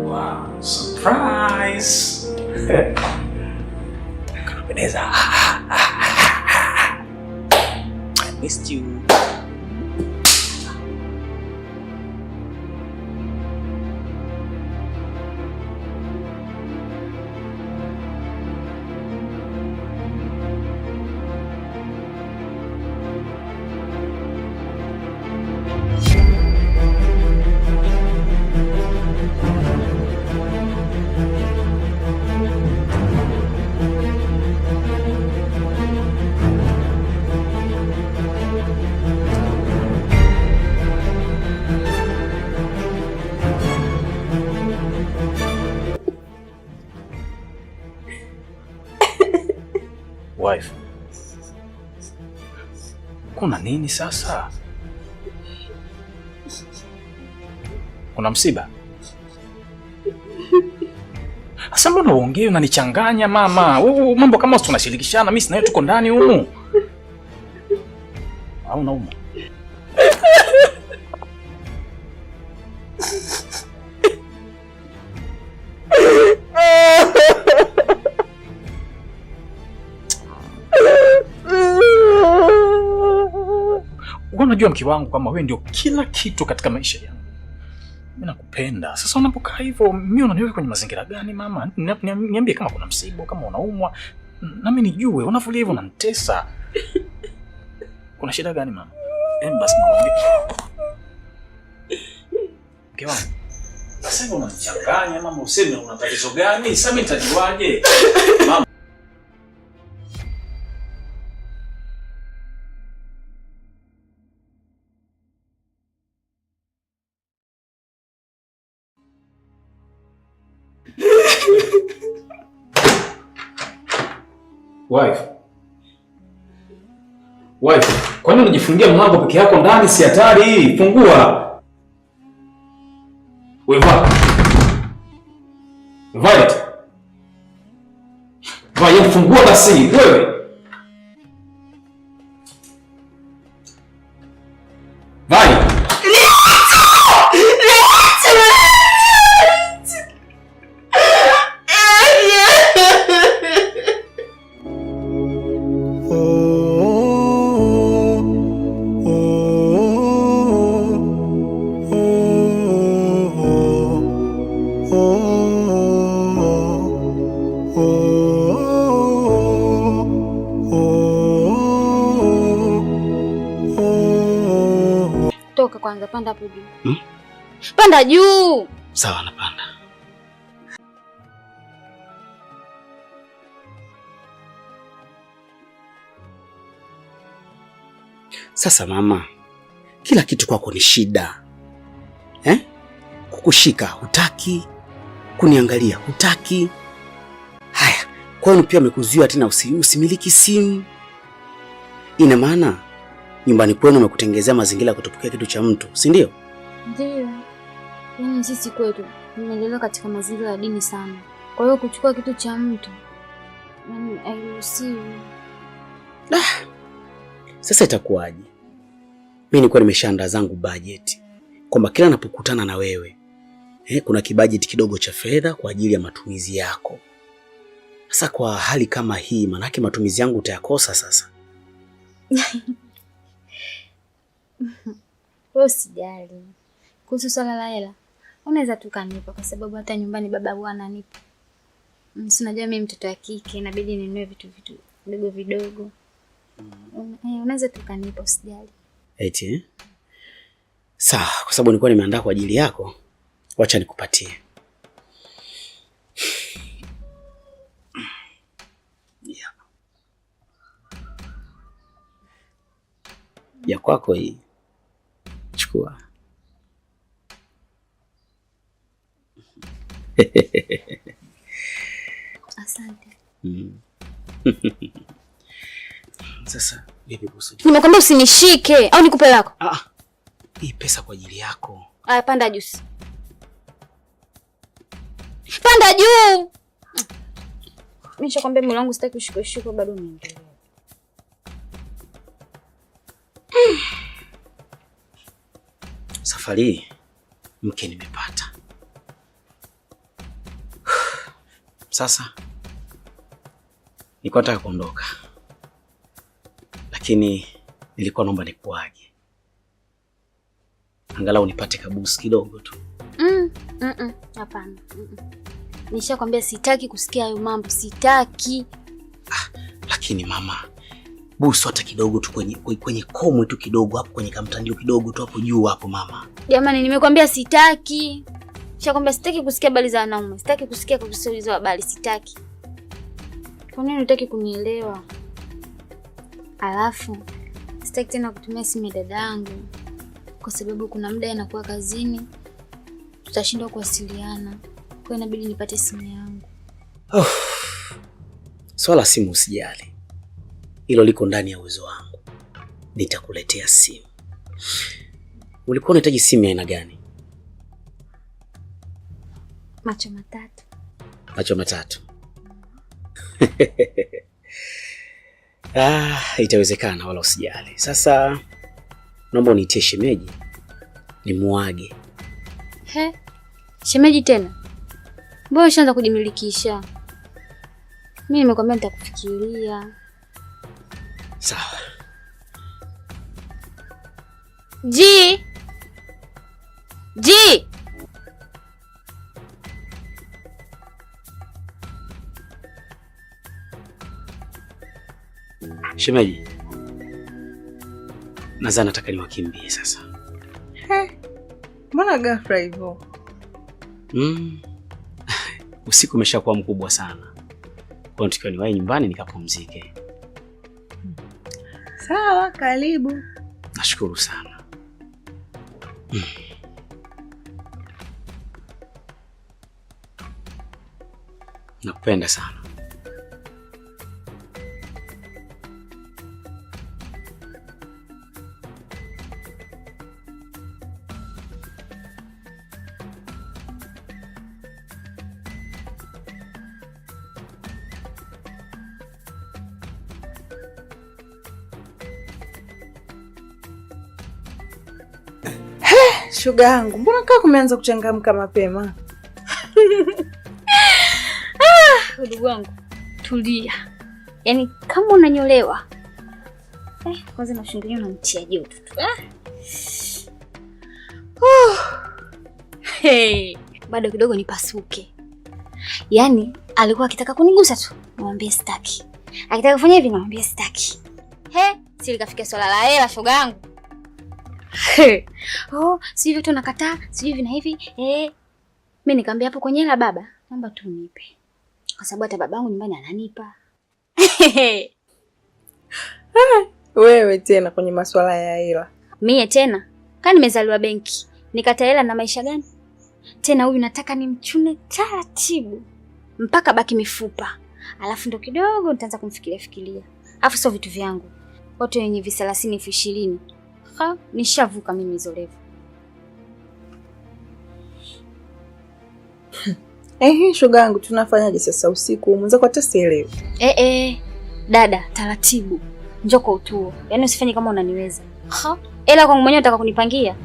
Wow, surprise. Kanapendeza. I missed you. Wife. Kuna nini sasa? Kuna msiba? Asa mbona uongee unanichanganya mama? Mambo kama tunashirikishana mimi na wewe tuko ndani humu. Au nauma? Unajua mke wangu kama wewe ndio kila kitu katika maisha yangu. Mimi nakupenda. Sasa unapokaa hivyo, mimi unaniweka kwenye mazingira gani mama? Niambie kama kuna msiba, kama unaumwa, na mimi nijue. Unafulia hivyo unanitesa. Kuna shida gani mama? Basi mama. Mke wangu. Sasa unanichanganya mama, useme una tatizo gani? Sasa mimi nitajuaje? Mama. Wife, kwa nini unajifungia mlango peke yako ndani? Si hatari hii, fungua. Wewe Violet. Violet, fungua basi wewe. Violet. Kwanza panda hapo juu. Panda juu. Sawa, napanda. Sasa mama, kila kitu kwako ni shida. Kukushika hutaki, kuniangalia hutaki. Haya, kwani pia amekuzuia tena usimiliki simu. Ina maana nyumbani kwenu umekutengezea mazingira ya kutopokea kitu cha mtu, si ndio? Ndio. Yaani sisi kwetu tumelelewa katika mazingira ya dini sana. Kwa hiyo kuchukua kitu cha mtu hairuhusiwi. Sasa itakuwaje? Mimi nilikuwa nimeshaandaa zangu budget kwamba kila ninapokutana na wewe kuna kibudget kidogo cha fedha kwa ajili ya matumizi yako. Sasa kwa hali kama hii, manake matumizi yangu utayakosa sasa. Wewe usijali. Kuhusu swala la hela, unaweza tukanipa kwa sababu hata nyumbani baba bwana ananipa. Si unajua mimi mtoto wa kike inabidi ninunue vitu vidogo vidogo. Unaweza tukanipa usijali. Eti sawa, kwa sababu nilikuwa nimeandaa kwa ajili yako, wacha nikupatie. Ya kwako hii. Chukua. Asante. Sasa bibi kuhusu. Nimekwambia usinishike au nikupe lako? Hii pesa kwa ajili yako. Aya, panda juu. Panda juu. Mimi nishakwambia mwili wangu sitaki kushika bado niendelee. safari hii mke nimepata. Sasa nilikuwa nataka kuondoka, lakini nilikuwa naomba nikuage, angalau nipate kabusi kidogo tu. Hapana. Nishakwambia sitaki kusikia hayo mambo, sitaki. Lakini mama, busu hata kidogo tu kwenye komwe tu kidogo hapo, kwenye kamtandio kidogo tu hapo juu hapo mama. Jamani, nimekwambia sitaki. Nishakwambia sitaki kusikia habari za wanaume, sitaki kusikia hizo habari, sitaki. Kwa nini unataka kunielewa? Alafu sitaki tena kutumia simu ya dadangu kwa sababu kuna muda anakuwa kazini, tutashindwa kuwasiliana. Kwa hiyo inabidi nipate simu yangu. Swala simu usijali, hilo liko ndani ya uwezo wangu. Nitakuletea simu. Ulikuwa unahitaji simu ya aina gani? Macho matatu. Macho matatu. Itawezekana, wala usijali. Sasa naomba uniitie shemeji nimuage. Shemeji tena? Mbona ushaanza kujimilikisha? Mimi nimekwambia nitakufikiria. Sawa. Ji! Shemeji, nadhani nataka niwakimbie sasa. Mbona ghafla hivyo? Usiku umeshakuwa mkubwa sana. Kwa hiyo niwahi nyumbani nikapumzike. Sawa, karibu. Nashukuru sana. Nakupenda sana. Shoga yangu, mbona kaa kumeanza kuchangamka mapema? Ndugu wangu, tulia. Yaani kama unanyolewa. Kwanza nashungulia unamtia joto tu. Bado kidogo nipasuke. Yaani alikuwa akitaka kunigusa tu, namwambia sitaki. Akitaka kufanya hivi namwambia sitaki. Sili kafika swala la hela shoga yangu. Sivyo tu nakataa, sivyo hivi na hivi. Mimi nikamwambia hapo kwenye hela baba, naomba tu nipe. Kwa sababu hata babangu nyumbani ananipa. Wewe tena kwenye masuala ya hela. Mie tena, kama nimezaliwa benki, nikata hela na maisha gani? Tena huyu nataka nimchune taratibu mpaka baki mifupa. Alafu ndo kidogo nitaanza kumfikiria. Alafu sio vitu vyangu. Watu wenye 30,000 20,000. Nishavuka mimi hizo level. Shoga yangu, tunafanyaje sasa usiku? Mwenzako hata sielewi. Dada, taratibu. Njoo kwa utuo. Yaani usifanye kama unaniweza. Ela kwangu mwenyewe unataka kunipangia?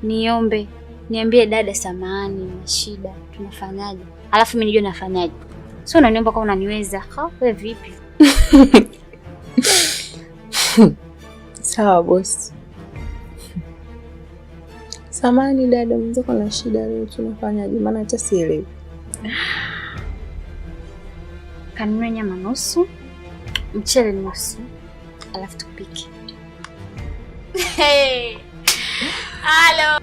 Niombe. Niambie dada, samahani, na shida. Tunafanyaje? Alafu mimi nijue nafanyaje. Sio unaniomba kama unaniweza. Wewe vipi? Sawa boss. Samahani dada, mwenzako na shida leo, tunafanyaje? Maana hata sielewi. Kanunue nyama nusu, mchele nusu, alafu tupike. Halo.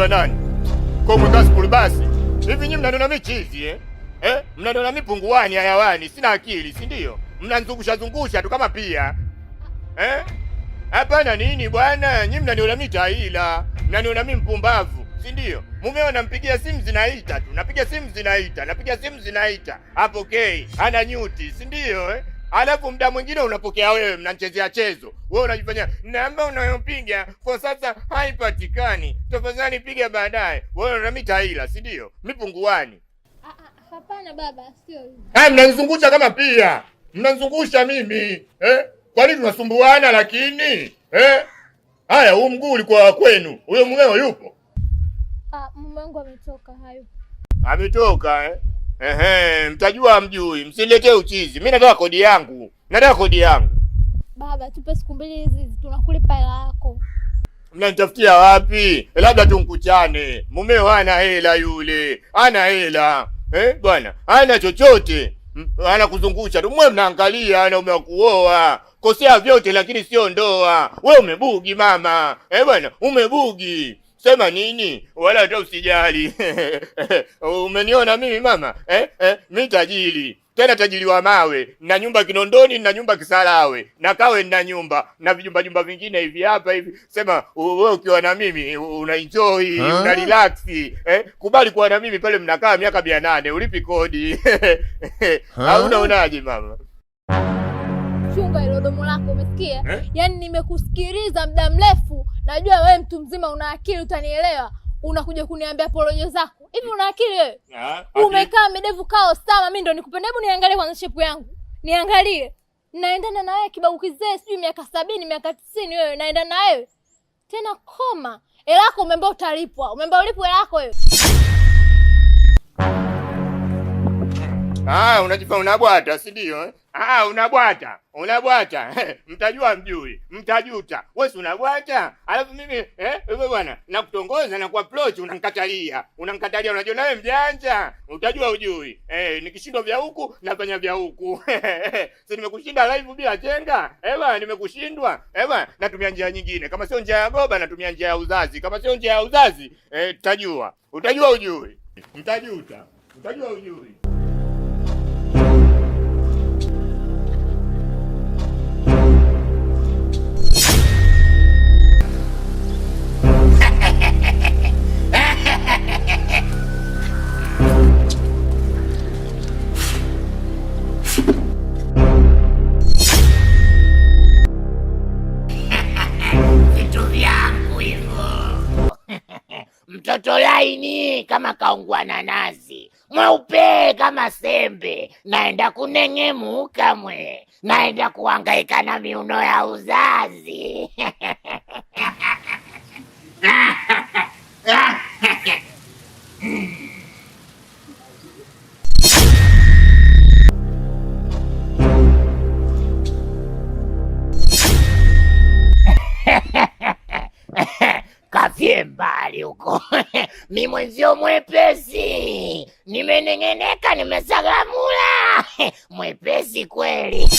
Nani? Kwa mweka skuli basi. Hivi nyinyi mnaniona michizi mnaniona mipunguani hayawani, sina akili, si ndio? Mnanizungusha zungusha tu kama pia. Hapana nini bwana, nyinyi mnaniona mitaila, mnaniona mimi mpumbavu. si ndio? Mumeo nampigia simu zinaita tu, napiga simu zinaita, hapokei, ana nyuti, si ndio? Alafu muda mwingine unapokea wewe, mnachezea chezo. Wewe unajifanya namba unayopiga kwa sasa haipatikani, tafadhali piga baadaye. Wewe unamita hila, si ndio? Mipunguani. Hapana baba, sio hivyo. Mnanizungusha kama pia. Mnanizungusha mimi. Kwa nini tunasumbuana lakini? Haya, huu mguu ulikuwa kwenu. Huyo mumeo yupo? Mume wangu ametoka hayo. Ametoka mtajua mjui. Msiletee uchizi. Mimi nataka kodi yangu. Baba, tupe siku 2 hizi tunakulipa hela yako. Mnanitafutia wapi? Labda tunkuchane. Mumeo hana hela yule. Hana hela. Bwana, hana chochote. Anakuzungusha tu. Mwe mnaangalia ana umekuoa. Kosea vyote lakini sio ndoa. Wewe umebugi mama. Bwana, umebugi. Sema nini? Wala hata usijali. Umeniona mimi mama? Mimi tajiri. Tena tajiri wa mawe. Na nyumba Kinondoni, na nyumba Kisarawe. Na Kawe na nyumba. Na vijumba vingine hivi hapa hivi. Sema wewe ukiwa na mimi una-enjoy, una-relax. Kubali kuwa na mimi pale mnakaa miaka 800, ulipi kodi. Au unaonaje mama? Chunga hilo domo lako, umesikia? Yaani nimekusikiliza muda mrefu. Najua wewe mtu mzima una akili, utanielewa. Unakuja kuniambia porojo zako. Hivi una akili wewe? Umekaa midevu kao sawa, mimi ndo nikupende. Hebu niangalie kwanza shepu yangu. Niangalie. Naendana na wewe kibabu kizee, sijui miaka 70, miaka 90 wewe naendana na wewe. Tena koma. Hela yako umeambia utalipwa. Umeambia ulipwe hela yako wewe. Unajifanya unabwata, si ndio? Unabwata. Mtajua mjui, mtajuta. Wewe si unabwata? Alafu mimi wewe bwana, nakutongoza na kuapproach unanikatalia. Unajua nawe mjanja. Utajua ujui. Nikishindwa vya huku nafanya vya huku. Si nimekushinda live bila chenga? Bwana, nimekushindwa. Bwana, natumia njia nyingine. Kama sio njia ya goba natumia njia ya uzazi. Kama sio njia ya uzazi, tutajua. Utajua ujui. Mtajuta. Utajua ujui. Mtoto laini kama kaungwa na nazi, mweupe kama sembe, naenda kunengemuka naenda kuhangaika na miuno ya uzazi. Kafie mbali huko. Mimi mwenzio mwepesi. Nimenengeneka, nimesagamula. Mwepesi kweli.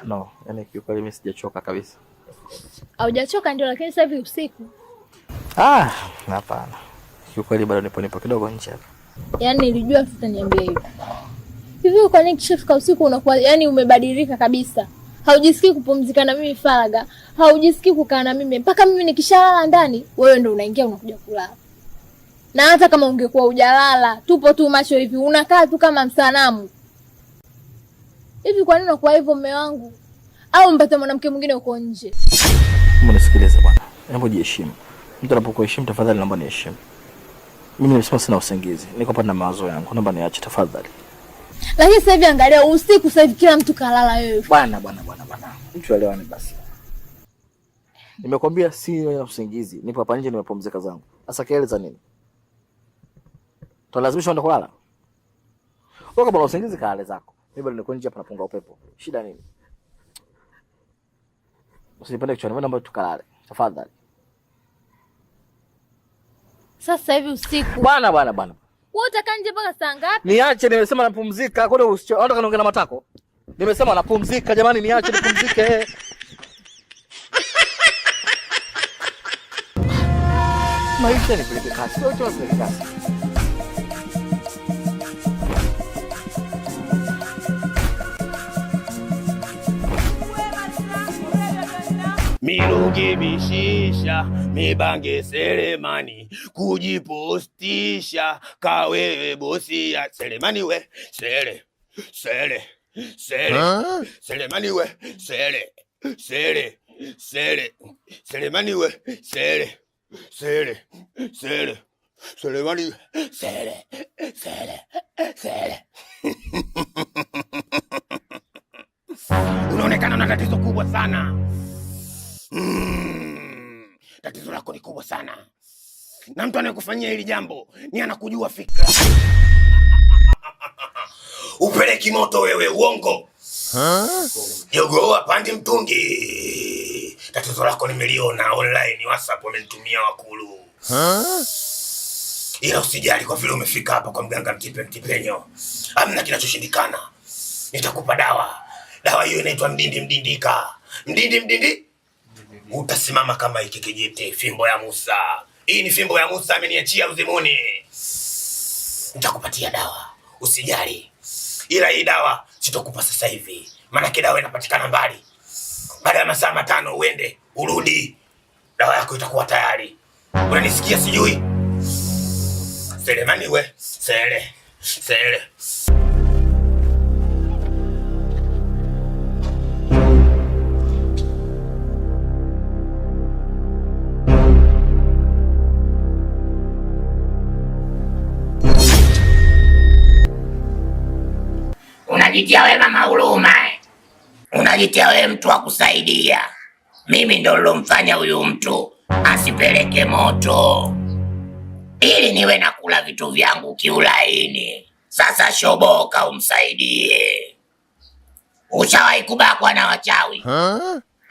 No, yani kiukweli mimi sijachoka kabisa. Haujachoka ndio, lakini sasa hivi usiku. Hapana. Kiukweli bado nipo kidogo nje hapa. Yaani nilijua tutaniambia hivyo. Hivi kwa nini kishafika usiku unakuwa yani umebadilika kabisa? Haujisikii kupumzika na mimi faraga, haujisikii kukaa na mimi mpaka mimi nikishalala ndani, wewe ndio unaingia unakuja kulala. Na hata kama ungekuwa hujalala, tupo tu macho hivi, unakaa tu kama msanamu. Hivi kwa nini unakuwa hivyo mume wangu? Au mpate mwanamke mwingine uko nje? Mnisikilize bwana. Hebu jiheshimu. Mtu anapokuheshimu tafadhali naomba niheshimu. Mimi nimesema sina usingizi. Niko hapa na mawazo yangu. Naomba niache tafadhali. Lakini sasa hivi angalia usiku, sasa hivi kila mtu kalala wewe. Bwana. Mtu elewane basi. Nimekwambia sina usingizi. Nipo hapa nje nimepumzika zangu. Sasa kelele za nini? Tunalazimisha uende kulala. Wewe kama usingizi kalale zako. Mimi bado niko nje hapa napunga upepo. Shida nini? Usipende kichwani, naomba tukalale. Tafadhali. Sasa hivi usiku. Bwana. Wewe utakaa nje mpaka saa ngapi? Niache, nimesema napumzika. Kwani unataka niongee na matako? Nimesema napumzika jamani, niache nipumzike. Maisha ni peleke kasi. Wewe tu peleke kasi. Miruge bishisha, mibange Selemani, kujipostisha, kawewe bosi ya Selemani we, Sele, Selemani we, Sele, Selemani we, Sele, Selemani, Sele. Unaonekana na tatizo kubwa sana. Tatizo lako ni kubwa sana. Na mtu anayekufanyia hili jambo ni anakujua fikra. Upeleki moto wewe, uongo. Jogo apandi mtungi. Tatizo lako nimeliona online, WhatsApp wamenitumia wakulu. Ila usijali kwa vile umefika hapa kwa mganga mtipenyo. Hamna kinachoshindikana. Nitakupa dawa. Dawa hiyo inaitwa mdindika. Mdindi. Utasimama kama hiki kijiti, fimbo ya Musa. Hii ni fimbo ya Musa ameniachia uzimuni. Nitakupatia dawa, usijali. Ila hii dawa sitokupa sasa hivi. Maana dawa inapatikana mbali. Baada ya masaa 5 uende, urudi. Dawa yako itakuwa tayari. Unanisikia sijui? Selemani we, Sele. Unajitia wewe mama huruma. Unajitia wewe mtu wa kusaidia. Mimi ndo nilomfanya huyu mtu asipeleke moto, ili niwe nakula vitu vyangu kiulaini. Sasa shoboka umsaidie. Ushawahi kubakwa na wachawi?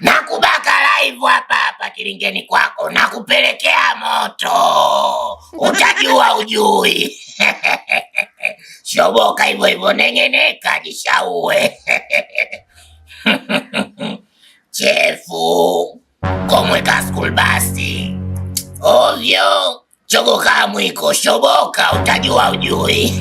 Nakubaka live hapa kilingeni kwako, nakupelekea moto. Utajua ujui. Shoboka hivyo nengeneka jishaue. Chefu komweka school basi ovyo. Chogoka mwiko, shoboka utajua ujui.